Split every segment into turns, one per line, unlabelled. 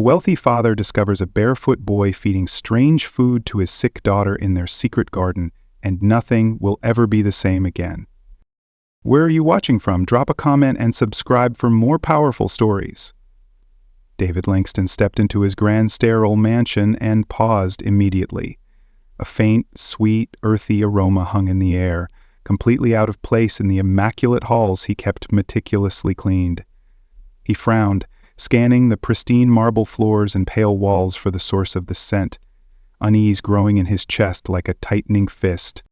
wealthy father discovers a barefoot boy feeding strange food to his sick daughter in their secret garden, and nothing will ever be the same again. Where are you watching from? Drop a comment and subscribe for more powerful stories. David Langston stepped into his grand sterile mansion and paused immediately. A faint, sweet, earthy aroma hung in the air, completely out of place in the immaculate halls he kept meticulously cleaned. He frowned, scanning the pristine marble floors and pale walls for the source of the scent, unease growing in his chest like a tightening fist.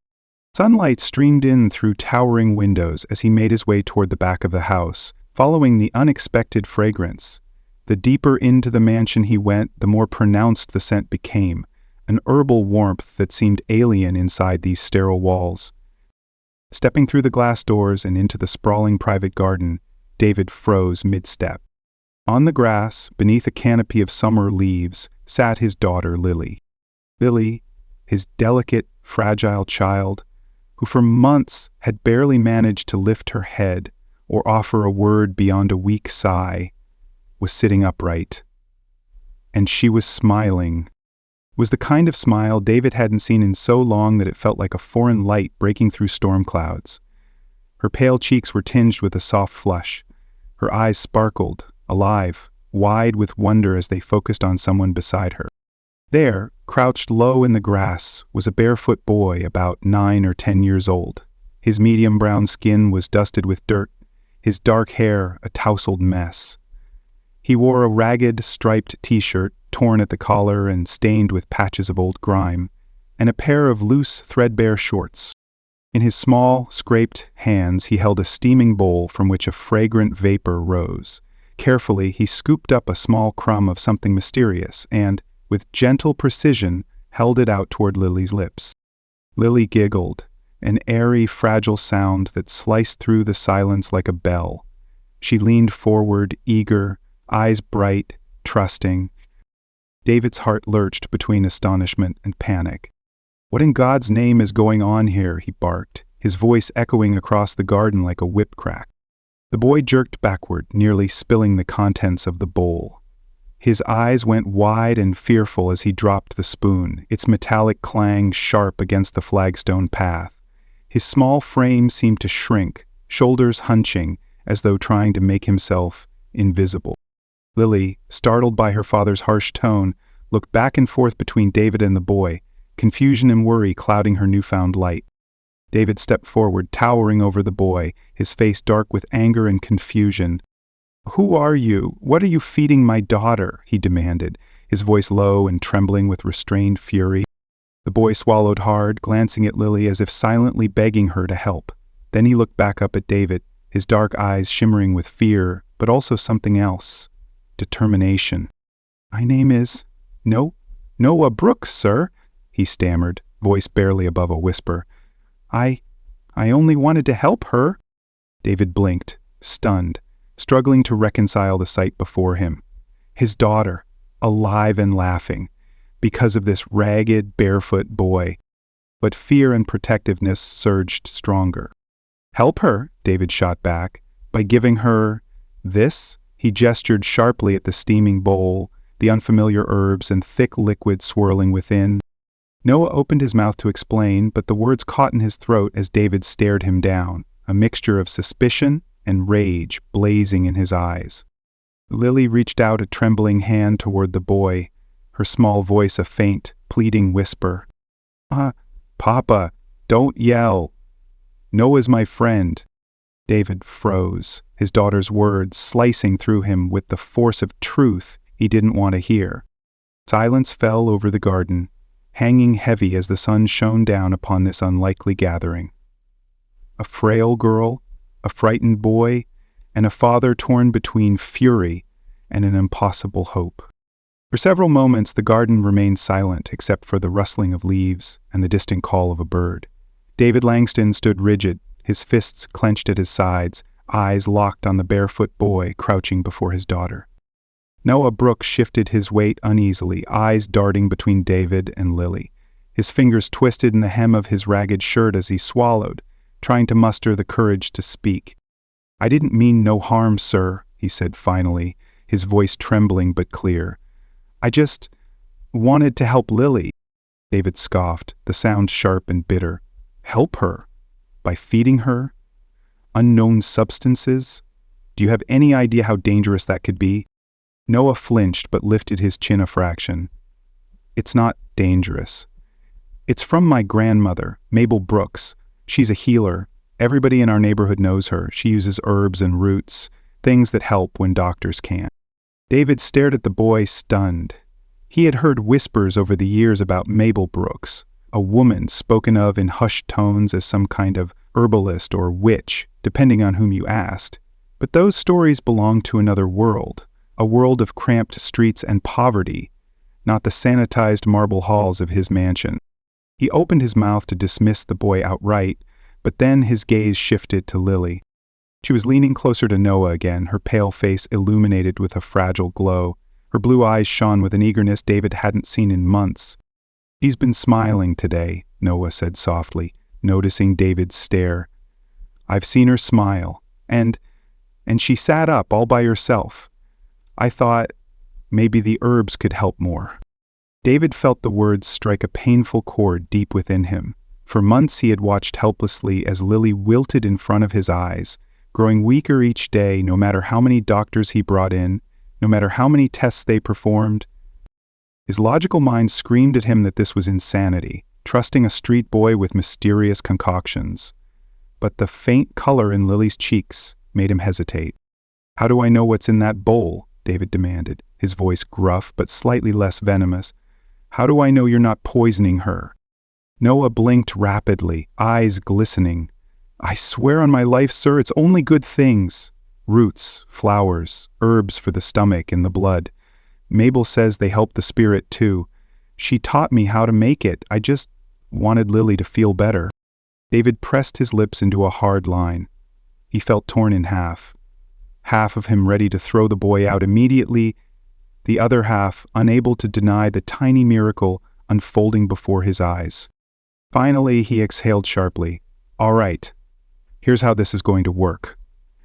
Sunlight streamed in through towering windows as he made his way toward the back of the house, following the unexpected fragrance. The deeper into the mansion he went, the more pronounced the scent became, an herbal warmth that seemed alien inside these sterile walls. Stepping through the glass doors and into the sprawling private garden, David froze mid-step. On the grass, beneath a canopy of summer leaves, sat his daughter Lily. Lily, his delicate, fragile child, who for months had barely managed to lift her head or offer a word beyond a weak sigh, was sitting upright. And she was smiling. It was the kind of smile David hadn't seen in so long that it felt like a foreign light breaking through storm clouds. Her pale cheeks were tinged with a soft flush. Her eyes sparkled, alive, wide with wonder as they focused on someone beside her. There, crouched low in the grass, was a barefoot boy about 9 or 10 years old. His medium brown skin was dusted with dirt, his dark hair a tousled mess. He wore a ragged, striped t-shirt, torn at the collar and stained with patches of old grime, and a pair of loose, threadbare shorts. In his small, scraped hands he held a steaming bowl from which a fragrant vapor rose. Carefully, he scooped up a small crumb of something mysterious and, with gentle precision, held it out toward Lily's lips. Lily giggled, an airy, fragile sound that sliced through the silence like a bell. She leaned forward, eager, eyes bright, trusting. David's heart lurched between astonishment and panic. "What in God's name is going on here?" he barked, his voice echoing across the garden like a whip crack. The boy jerked backward, nearly spilling the contents of the bowl. His eyes went wide and fearful as he dropped the spoon, its metallic clang sharp against the flagstone path. His small frame seemed to shrink, shoulders hunching, as though trying to make himself invisible. Lily, startled by her father's harsh tone, looked back and forth between David and the boy, confusion and worry clouding her newfound light. David stepped forward, towering over the boy, his face dark with anger and confusion. "Who are you? What are you feeding my daughter?" he demanded, his voice low and trembling with restrained fury. The boy swallowed hard, glancing at Lily as if silently begging her to help. Then he looked back up at David, his dark eyes shimmering with fear, but also something else. Determination. "My name is Noah Brooks, sir," he stammered, voice barely above a whisper. I only wanted to help her." David blinked, stunned, struggling to reconcile the sight before him. His daughter, alive and laughing, because of this ragged, barefoot boy. But fear and protectiveness surged stronger. "Help her," David shot back, "by giving her this?" He gestured sharply at the steaming bowl, the unfamiliar herbs and thick liquid swirling within. Noah opened his mouth to explain, but the words caught in his throat as David stared him down, a mixture of suspicion and rage blazing in his eyes. Lily reached out a trembling hand toward the boy, her small voice a faint, pleading whisper. Papa, don't yell. Noah's my friend." David froze, his daughter's words slicing through him with the force of truth he didn't want to hear. Silence fell over the garden, hanging heavy as the sun shone down upon this unlikely gathering. A frail girl, a frightened boy, and a father torn between fury and an impossible hope. For several moments the garden remained silent except for the rustling of leaves and the distant call of a bird. David Langston stood rigid, his fists clenched at his sides, eyes locked on the barefoot boy crouching before his daughter. Noah Brooks shifted his weight uneasily, eyes darting between David and Lily. His fingers twisted in the hem of his ragged shirt as he swallowed, trying to muster the courage to speak. "I didn't mean no harm, sir," he said finally, his voice trembling but clear. I just wanted to help Lily. David scoffed, the sound sharp and bitter. Help her? By feeding her? Unknown substances? Do you have any idea how dangerous that could be? Noah flinched but lifted his chin a fraction. It's not dangerous. It's from my grandmother, Mabel Brooks. She's a healer. Everybody in our neighborhood knows her. She uses herbs and roots, things that help when doctors can't. David stared at the boy, stunned. He had heard whispers over the years about Mabel Brooks, a woman spoken of in hushed tones as some kind of herbalist or witch, depending on whom you asked. But those stories belonged to another world, a world of cramped streets and poverty, not the sanitized marble halls of his mansion. He opened his mouth to dismiss the boy outright, but then his gaze shifted to Lily. She was leaning closer to Noah again, her pale face illuminated with a fragile glow. Her blue eyes shone with an eagerness David hadn't seen in months. She's been smiling today, Noah said softly, noticing David's stare. I've seen her smile, and she sat up all by herself. I thought maybe the herbs could help more. David felt the words strike a painful chord deep within him. For months he had watched helplessly as Lily wilted in front of his eyes, growing weaker each day no matter how many doctors he brought in, no matter how many tests they performed. His logical mind screamed at him that this was insanity, trusting a street boy with mysterious concoctions. But the faint color in Lily's cheeks made him hesitate. How do I know what's in that bowl? David demanded, his voice gruff but slightly less venomous. How do I know you're not poisoning her? Noah blinked rapidly, eyes glistening. I swear on my life, sir, it's only good things. Roots, flowers, herbs for the stomach and the blood. Mabel says they help the spirit too. She taught me how to make it. I just wanted Lily to feel better. David pressed his lips into a hard line. He felt torn in half. Half of him ready to throw the boy out immediately, the other half unable to deny the tiny miracle unfolding before his eyes. Finally, he exhaled sharply. All right, here's how this is going to work.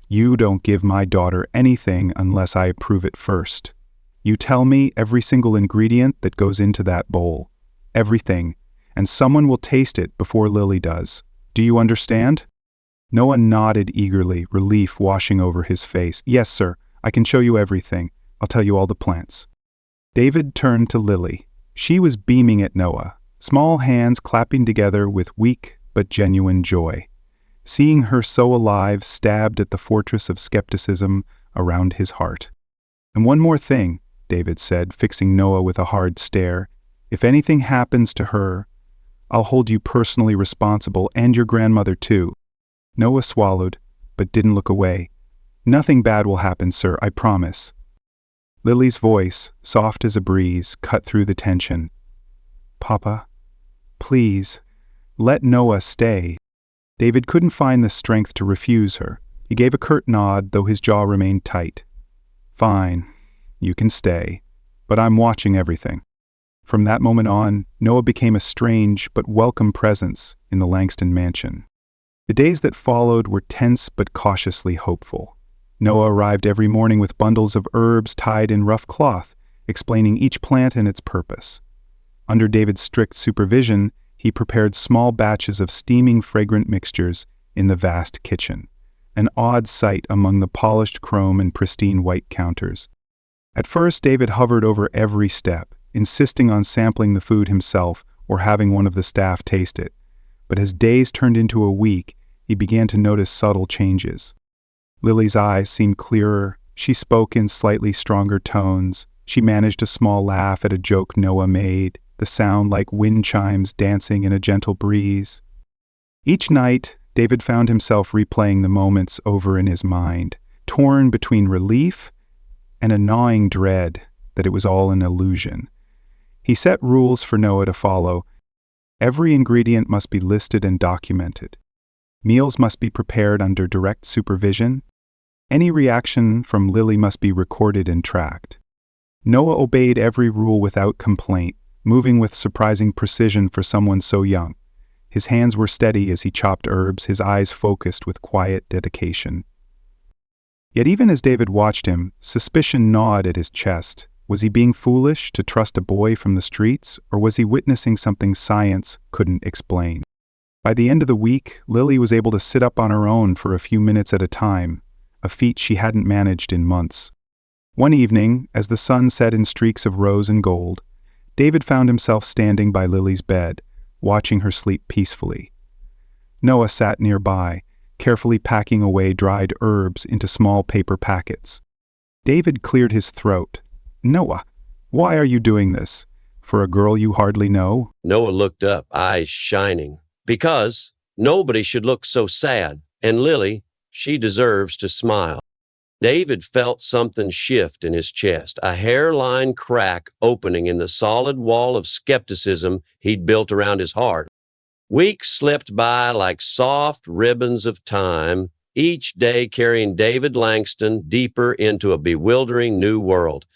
You don't give my daughter anything unless I approve it first. You tell me every single ingredient that goes into that bowl. Everything. And someone will taste it before Lily does. Do you understand? Noah nodded eagerly, relief washing over his face. Yes, sir. I can show you everything. I'll tell you all the plants. David turned to Lily. She was beaming at Noah, small hands clapping together with weak but genuine joy. Seeing her so alive stabbed at the fortress of skepticism around his heart. And one more thing, David said, fixing Noah with a hard stare. If anything happens to her, I'll hold you personally responsible and your grandmother too. Noah swallowed, but didn't look away. Nothing bad will happen, sir, I promise. Lily's voice, soft as a breeze, cut through the tension. Papa, please, let Noah stay. David couldn't find the strength to refuse her. He gave a curt nod, though his jaw remained tight. Fine, you can stay, but I'm watching everything. From that moment on, Noah became a strange but welcome presence in the Langston mansion. The days that followed were tense but cautiously hopeful. Noah arrived every morning with bundles of herbs tied in rough cloth, explaining each plant and its purpose. Under David's strict supervision, he prepared small batches of steaming, fragrant mixtures in the vast kitchen, an odd sight among the polished chrome and pristine white counters. At first, David hovered over every step, insisting on sampling the food himself or having one of the staff taste it. But as days turned into a week, he began to notice subtle changes. Lily's eyes seemed clearer. She spoke in slightly stronger tones. She managed a small laugh at a joke Noah made, the sound like wind chimes dancing in a gentle breeze. Each night, David found himself replaying the moments over in his mind, torn between relief and a gnawing dread that it was all an illusion. He set rules for Noah to follow. Every ingredient must be listed and documented. Meals must be prepared under direct supervision. Any reaction from Lily must be recorded and tracked. Noah obeyed every rule without complaint, moving with surprising precision for someone so young. His hands were steady as he chopped herbs, his eyes focused with quiet dedication. Yet even as David watched him, suspicion gnawed at his chest. Was he being foolish to trust a boy from the streets, or was he witnessing something science couldn't explain? By the end of the week, Lily was able to sit up on her own for a few minutes at a time, a feat she hadn't managed in months. One evening, as the sun set in streaks of rose and gold, David found himself standing by Lily's bed, watching her sleep peacefully. Noah sat nearby, carefully packing away dried herbs into small paper packets. David cleared his throat. "Noah, why are you doing this? For a girl you hardly know?"
Noah looked up, eyes shining. "Because nobody should look so sad, and Lily, she deserves to smile." David felt something shift in his chest, a hairline crack opening in the solid wall of skepticism he'd built around his heart. Weeks slipped by like soft ribbons of time, each day carrying David Langston deeper into a bewildering new world.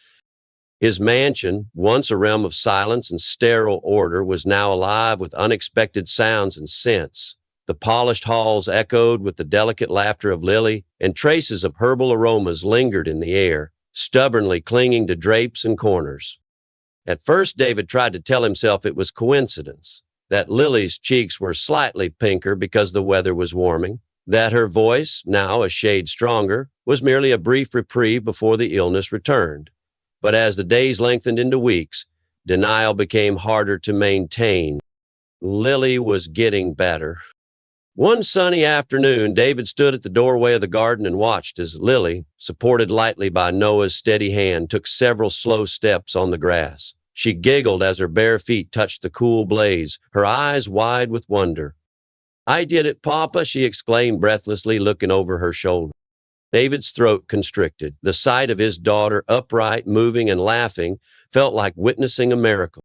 His mansion, once a realm of silence and sterile order, was now alive with unexpected sounds and scents. The polished halls echoed with the delicate laughter of Lily, and traces of herbal aromas lingered in the air, stubbornly clinging to drapes and corners. At first, David tried to tell himself it was coincidence, that Lily's cheeks were slightly pinker because the weather was warming, that her voice, now a shade stronger, was merely a brief reprieve before the illness returned. But as the days lengthened into weeks, denial became harder to maintain. Lily was getting better. One sunny afternoon, David stood at the doorway of the garden and watched as Lily, supported lightly by Noah's steady hand, took several slow steps on the grass. She giggled as her bare feet touched the cool blaze, her eyes wide with wonder. "I did it, Papa," she exclaimed breathlessly, looking over her shoulder. David's throat constricted. The sight of his daughter, upright, moving, and laughing, felt like witnessing a miracle.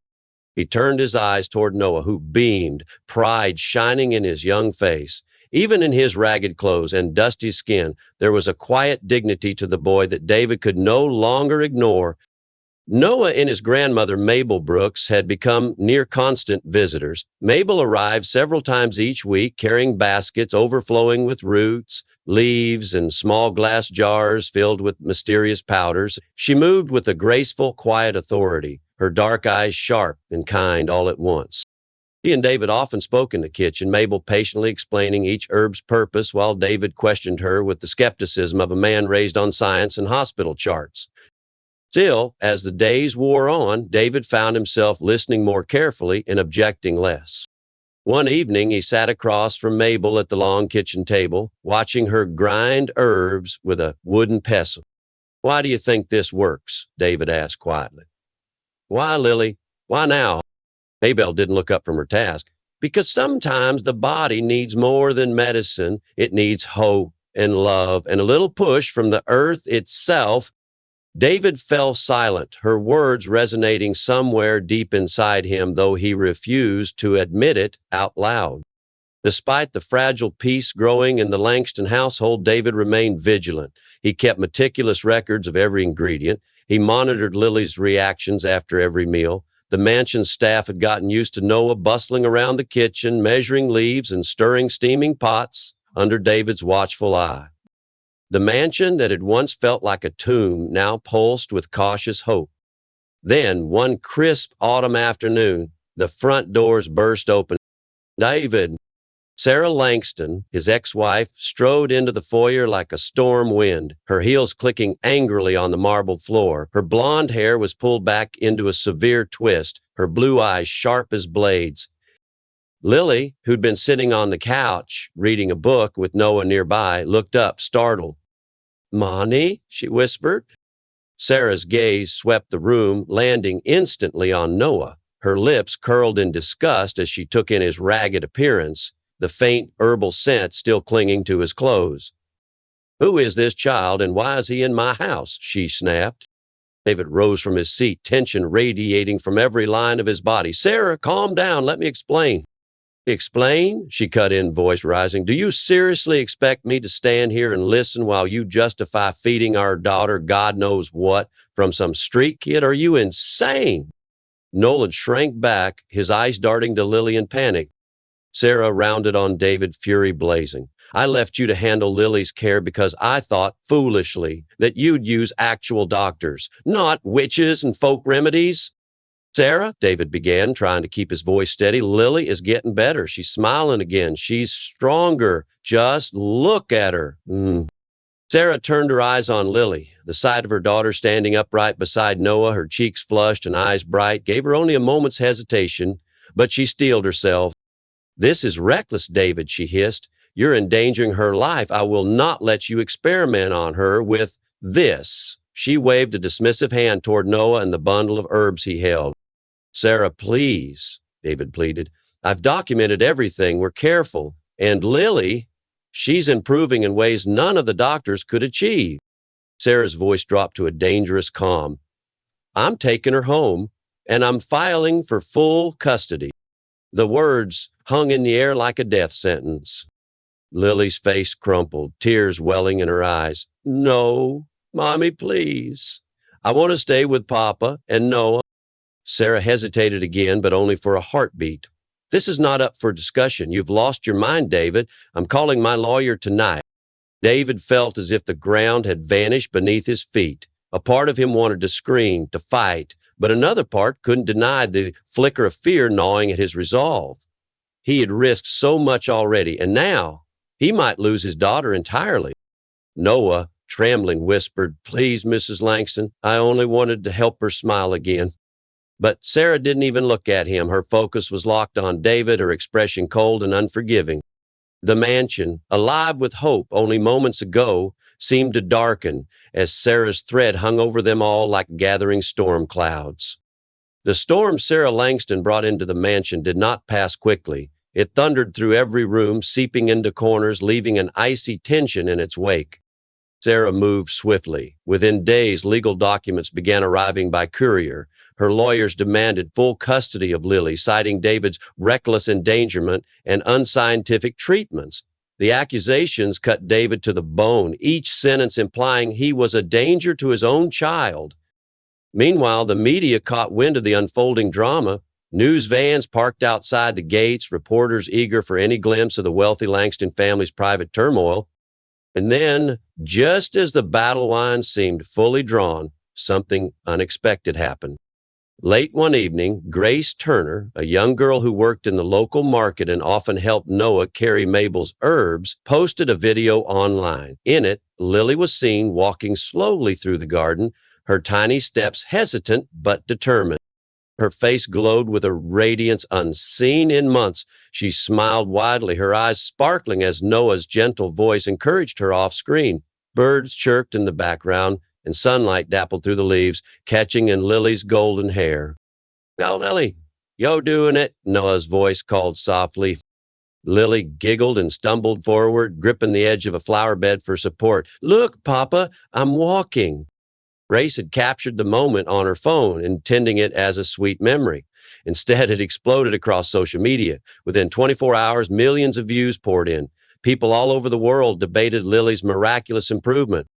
He turned his eyes toward Noah, who beamed, pride shining in his young face. Even in his ragged clothes and dusty skin, there was a quiet dignity to the boy that David could no longer ignore. Noah and his grandmother, Mabel Brooks, had become near constant visitors. Mabel arrived several times each week, carrying baskets overflowing with roots, leaves, and small glass jars filled with mysterious powders. She moved with a graceful, quiet authority, her dark eyes sharp and kind all at once. He and David often spoke in the kitchen, Mabel patiently explaining each herb's purpose while David questioned her with the skepticism of a man raised on science and hospital charts. Still, as the days wore on, David found himself listening more carefully and objecting less. One evening, he sat across from Mabel at the long kitchen table, watching her grind herbs with a wooden pestle. "Why do you think this works?" David asked quietly. "Why, Lily? Why now?" Mabel didn't look up from her task. "Because sometimes the body needs more than medicine. It needs hope and love and a little push from the earth itself." David fell silent, her words resonating somewhere deep inside him, though he refused to admit it out loud. Despite the fragile peace growing in the Langston household, David remained vigilant. He kept meticulous records of every ingredient. He monitored Lily's reactions after every meal. The mansion staff had gotten used to Noah bustling around the kitchen, measuring leaves and stirring steaming pots under David's watchful eye. The mansion that had once felt like a tomb now pulsed with cautious hope. Then, one crisp autumn afternoon, the front doors burst open. David, Sarah Langston, his ex-wife, strode into the foyer like a storm wind, her heels clicking angrily on the marble floor. Her blonde hair was pulled back into a severe twist, her blue eyes sharp as blades. Lily, who'd been sitting on the couch reading a book with Noah nearby, looked up, startled. "Monty," she whispered. Sarah's gaze swept the room, landing instantly on Noah. Her lips curled in disgust as she took in his ragged appearance, the faint herbal scent still clinging to his clothes. "Who is this child and why is he in my house?" she snapped. David rose from his seat, tension radiating from every line of his body. "Sarah, calm down. Let me explain." "Explain?" she cut in, voice rising. "Do you seriously expect me to stand here and listen while you justify feeding our daughter God knows what from some street kid? Are you insane?" Nolan shrank back, his eyes darting to Lily in panic. Sarah rounded on David, fury blazing. I left you to handle Lily's care because I thought, foolishly, that you'd use actual doctors, not witches and folk remedies. Sarah, David began, trying to keep his voice steady, Lily is getting better. She's smiling again. She's stronger. Just look at her. Sarah turned her eyes on Lily. The sight of her daughter standing upright beside Noah, her cheeks flushed and eyes bright, gave her only a moment's hesitation, but she steeled herself. This is reckless, David, she hissed. You're endangering her life. I will not let you experiment on her with this. She waved a dismissive hand toward Noah and the bundle of herbs he held. Sarah, please, David pleaded. I've documented everything. We're careful. And Lily, she's improving in ways none of the doctors could achieve. Sarah's voice dropped to a dangerous calm. I'm taking her home, and I'm filing for full custody. The words hung in the air like a death sentence. Lily's face crumpled, tears welling in her eyes. No, Mommy, please. I want to stay with Papa and Noah. Sarah hesitated again, but only for a heartbeat. This is not up for discussion. You've lost your mind, David. I'm calling my lawyer tonight. David felt as if the ground had vanished beneath his feet. A part of him wanted to scream, to fight, but another part couldn't deny the flicker of fear gnawing at his resolve. He had risked so much already, and now he might lose his daughter entirely. Noah, trembling, whispered, Please, Mrs. Langston, I only wanted to help her smile again. But Sarah didn't even look at him. Her focus was locked on David, her expression cold and unforgiving. The mansion, alive with hope only moments ago, seemed to darken as Sarah's threat hung over them all like gathering storm clouds. The storm Sarah Langston brought into the mansion did not pass quickly. It thundered through every room, seeping into corners, leaving an icy tension in its wake. Sarah moved swiftly. Within days, legal documents began arriving by courier. Her lawyers demanded full custody of Lily, citing David's reckless endangerment and unscientific treatments. The accusations cut David to the bone, each sentence implying he was a danger to his own child. Meanwhile, the media caught wind of the unfolding drama. News vans parked outside the gates, reporters eager for any glimpse of the wealthy Langston family's private turmoil. And then, just as the battle line seemed fully drawn, something unexpected happened. Late one evening, Grace Turner, a young girl who worked in the local market and often helped Noah carry Mabel's herbs, posted a video online. In it, Lily was seen walking slowly through the garden, her tiny steps hesitant but determined. Her face glowed with a radiance unseen in months. She smiled widely, her eyes sparkling as Noah's gentle voice encouraged her off screen. Birds chirped in the background, and sunlight dappled through the leaves, catching in Lily's golden hair. Go, Lily. Yo doing it, Noah's voice called softly. Lily giggled and stumbled forward, gripping the edge of a flower bed for support. Look, Papa, I'm walking. Grace had captured the moment on her phone, intending it as a sweet memory. Instead, it exploded across social media. Within 24 hours, millions of views poured in. People all over the world debated Lily's miraculous improvement.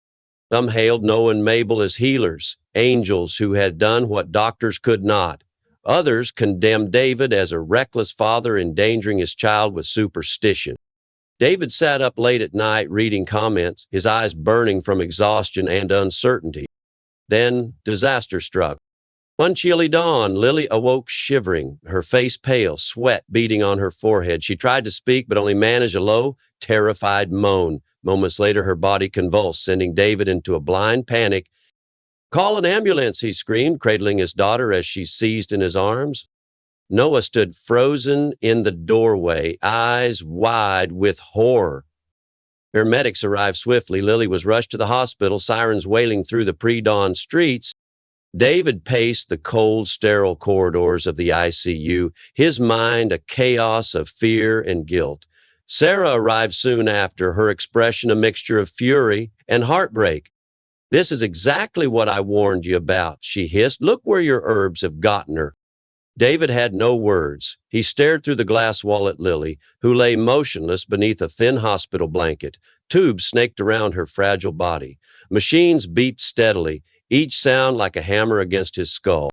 Some hailed Noah and Mabel as healers, angels who had done what doctors could not. Others condemned David as a reckless father endangering his child with superstition. David sat up late at night reading comments, his eyes burning from exhaustion and uncertainty. Then disaster struck. One chilly dawn, Lily awoke shivering, her face pale, sweat beading on her forehead. She tried to speak, but only managed a low, terrified moan. Moments later, her body convulsed, sending David into a blind panic. Call an ambulance, he screamed, cradling his daughter as she seized in his arms. Noah stood frozen in the doorway, eyes wide with horror. Paramedics arrived swiftly. Lily was rushed to the hospital, sirens wailing through the pre-dawn streets. David paced the cold, sterile corridors of the ICU, his mind a chaos of fear and guilt. Sarah arrived soon after, her expression a mixture of fury and heartbreak. This is exactly what I warned you about, she hissed. Look where your herbs have gotten her. David had no words. He stared through the glass wall at Lily, who lay motionless beneath a thin hospital blanket. Tubes snaked around her fragile body. Machines beeped steadily, each sound like a hammer against his skull.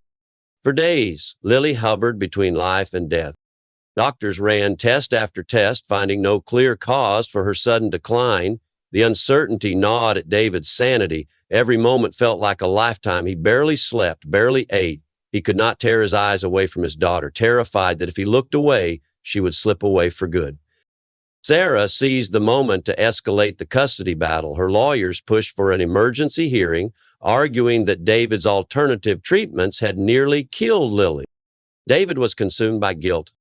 For days, Lily hovered between life and death. Doctors ran test after test, finding no clear cause for her sudden decline. The uncertainty gnawed at David's sanity. Every moment felt like a lifetime. He barely slept, barely ate. He could not tear his eyes away from his daughter, terrified that if he looked away, she would slip away for good. Sarah seized the moment to escalate the custody battle. Her lawyers pushed for an emergency hearing, arguing that David's alternative treatments had nearly killed Lily. David was consumed by guilt.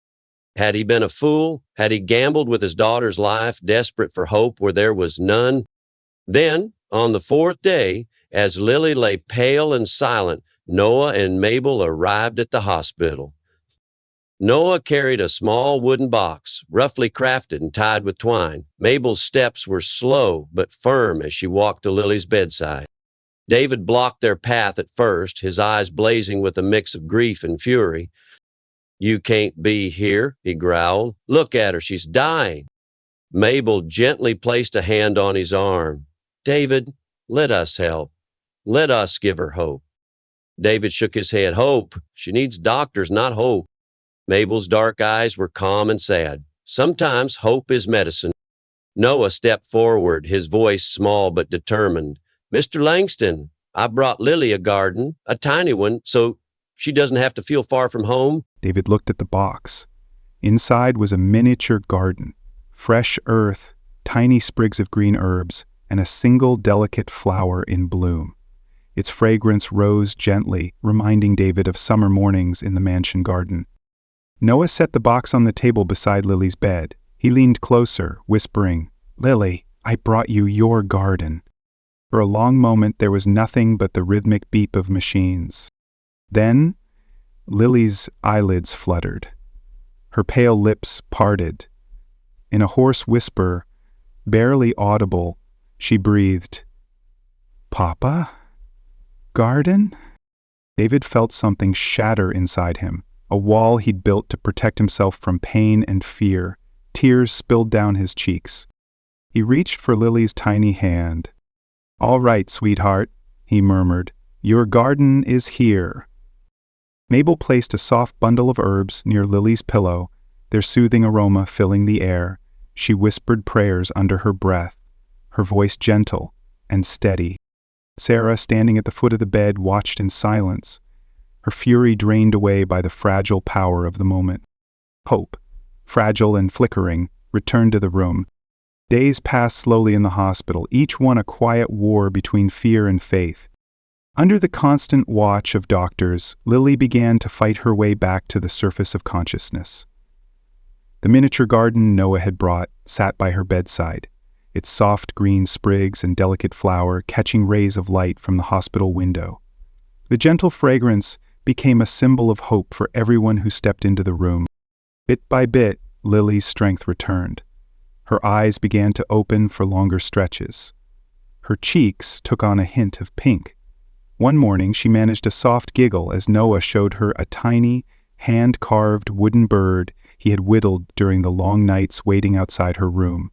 Had he been a fool? Had he gambled with his daughter's life, desperate for hope where there was none? Then, on the fourth day, as Lily lay pale and silent, Noah and Mabel arrived at the hospital. Noah carried a small wooden box, roughly crafted and tied with twine. Mabel's steps were slow but firm as she walked to Lily's bedside. David blocked their path at first, his eyes blazing with a mix of grief and fury. "You can't be here," he growled. "Look at her, she's dying." Mabel gently placed a hand on his arm. "David, let us help. Let us give her hope." David shook his head. "Hope? She needs doctors, not hope." Mabel's dark eyes were calm and sad. "Sometimes hope is medicine." Noah stepped forward, his voice small but determined. "Mr. Langston, I brought Lily a garden, a tiny one, so she doesn't have to feel far from home."
David looked at the box. Inside was a miniature garden, fresh earth, tiny sprigs of green herbs, and a single delicate flower in bloom. Its fragrance rose gently, reminding David of summer mornings in the mansion garden. Noah set the box on the table beside Lily's bed. He leaned closer, whispering, "Lily, I brought you your garden." For a long moment there was nothing but the rhythmic beep of machines. Then, Lily's eyelids fluttered. Her pale lips parted. In a hoarse whisper, barely audible, she breathed, "Papa? Garden?" David felt something shatter inside him, a wall he'd built to protect himself from pain and fear. Tears spilled down his cheeks. He reached for Lily's tiny hand. "All right, sweetheart," he murmured. "Your garden is here." Mabel placed a soft bundle of herbs near Lily's pillow, their soothing aroma filling the air. She whispered prayers under her breath, her voice gentle and steady. Sarah, standing at the foot of the bed, watched in silence, her fury drained away by the fragile power of the moment. Hope, fragile and flickering, returned to the room. Days passed slowly in the hospital, each one a quiet war between fear and faith. Under the constant watch of doctors, Lily began to fight her way back to the surface of consciousness. The miniature garden Noah had brought sat by her bedside, its soft green sprigs and delicate flower catching rays of light from the hospital window. The gentle fragrance became a symbol of hope for everyone who stepped into the room. Bit by bit, Lily's strength returned. Her eyes began to open for longer stretches. Her cheeks took on a hint of pink. One morning, she managed a soft giggle as Noah showed her a tiny, hand-carved wooden bird he had whittled during the long nights waiting outside her room.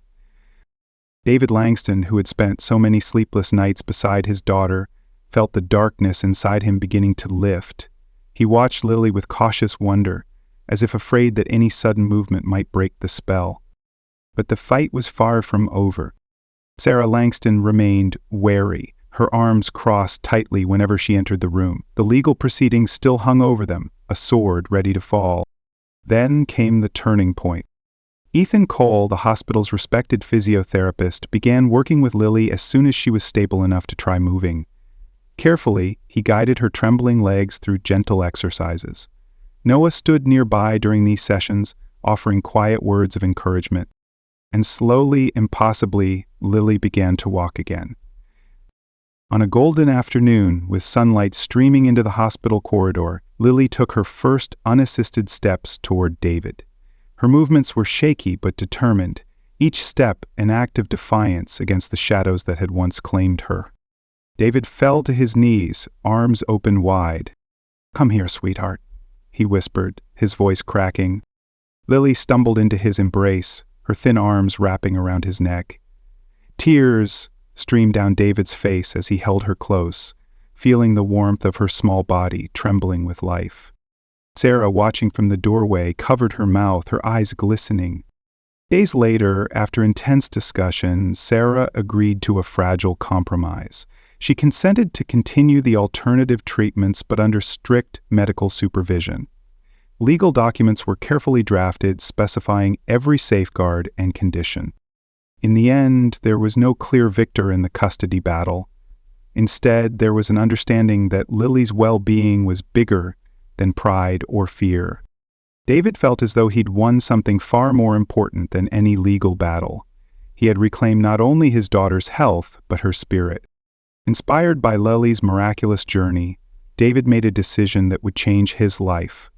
David Langston, who had spent so many sleepless nights beside his daughter, felt the darkness inside him beginning to lift. He watched Lily with cautious wonder, as if afraid that any sudden movement might break the spell. But the fight was far from over. Sarah Langston remained wary, her arms crossed tightly whenever she entered the room. The legal proceedings still hung over them, a sword ready to fall. Then came the turning point. Ethan Cole, the hospital's respected physiotherapist, began working with Lily as soon as she was stable enough to try moving. Carefully, he guided her trembling legs through gentle exercises. Noah stood nearby during these sessions, offering quiet words of encouragement. And slowly, impossibly, Lily began to walk again. On a golden afternoon, with sunlight streaming into the hospital corridor, Lily took her first unassisted steps toward David. Her movements were shaky but determined, each step an act of defiance against the shadows that had once claimed her. David fell to his knees, arms open wide. "Come here, sweetheart," he whispered, his voice cracking. Lily stumbled into his embrace, her thin arms wrapping around his neck. Tears streamed down David's face as he held her close, feeling the warmth of her small body trembling with life. Sarah, watching from the doorway, covered her mouth, her eyes glistening. Days later, after intense discussion, Sarah agreed to a fragile compromise. She consented to continue the alternative treatments but under strict medical supervision. Legal documents were carefully drafted, specifying every safeguard and condition. In the end, there was no clear victor in the custody battle. Instead, there was an understanding that Lily's well-being was bigger than pride or fear. David felt as though he'd won something far more important than any legal battle. He had reclaimed not only his daughter's health, but her spirit. Inspired by Lily's miraculous journey, David made a decision that would change his life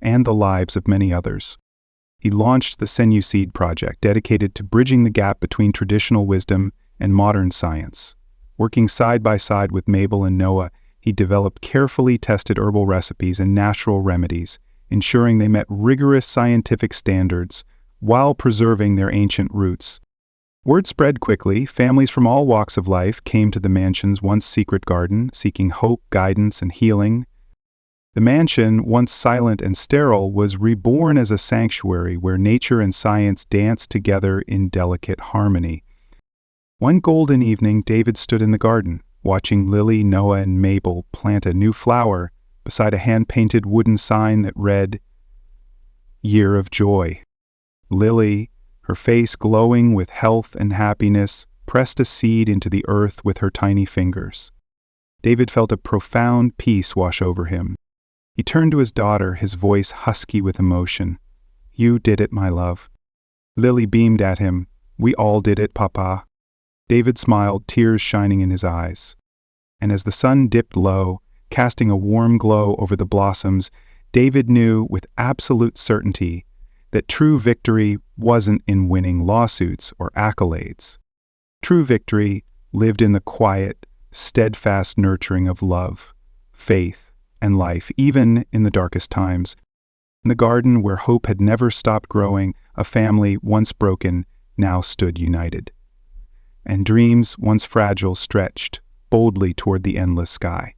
and the lives of many others. He launched the Senuseed Project, dedicated to bridging the gap between traditional wisdom and modern science. Working side by side with Mabel and Noah, he developed carefully tested herbal recipes and natural remedies, ensuring they met rigorous scientific standards while preserving their ancient roots. Word spread quickly. Families from all walks of life came to the mansion's once secret garden, seeking hope, guidance, and healing. The mansion, once silent and sterile, was reborn as a sanctuary where nature and science danced together in delicate harmony. One golden evening, David stood in the garden, watching Lily, Noah, and Mabel plant a new flower beside a hand-painted wooden sign that read, "Year of Joy." Lily, her face glowing with health and happiness, pressed a seed into the earth with her tiny fingers. David felt a profound peace wash over him. He turned to his daughter, his voice husky with emotion. "You did it, my love." Lily beamed at him. "We all did it, Papa." David smiled, tears shining in his eyes. And as the sun dipped low, casting a warm glow over the blossoms, David knew with absolute certainty that true victory wasn't in winning lawsuits or accolades. True victory lived in the quiet, steadfast nurturing of love, faith, and life, even in the darkest times. In the garden where hope had never stopped growing, a family once broken now stood united. And dreams, once fragile, stretched boldly toward the endless sky.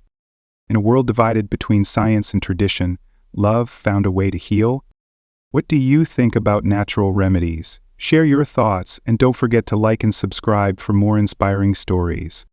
In a world divided between science and tradition, love found a way to heal. What do you think about natural remedies? Share your thoughts, and don't forget to like and subscribe for more inspiring stories.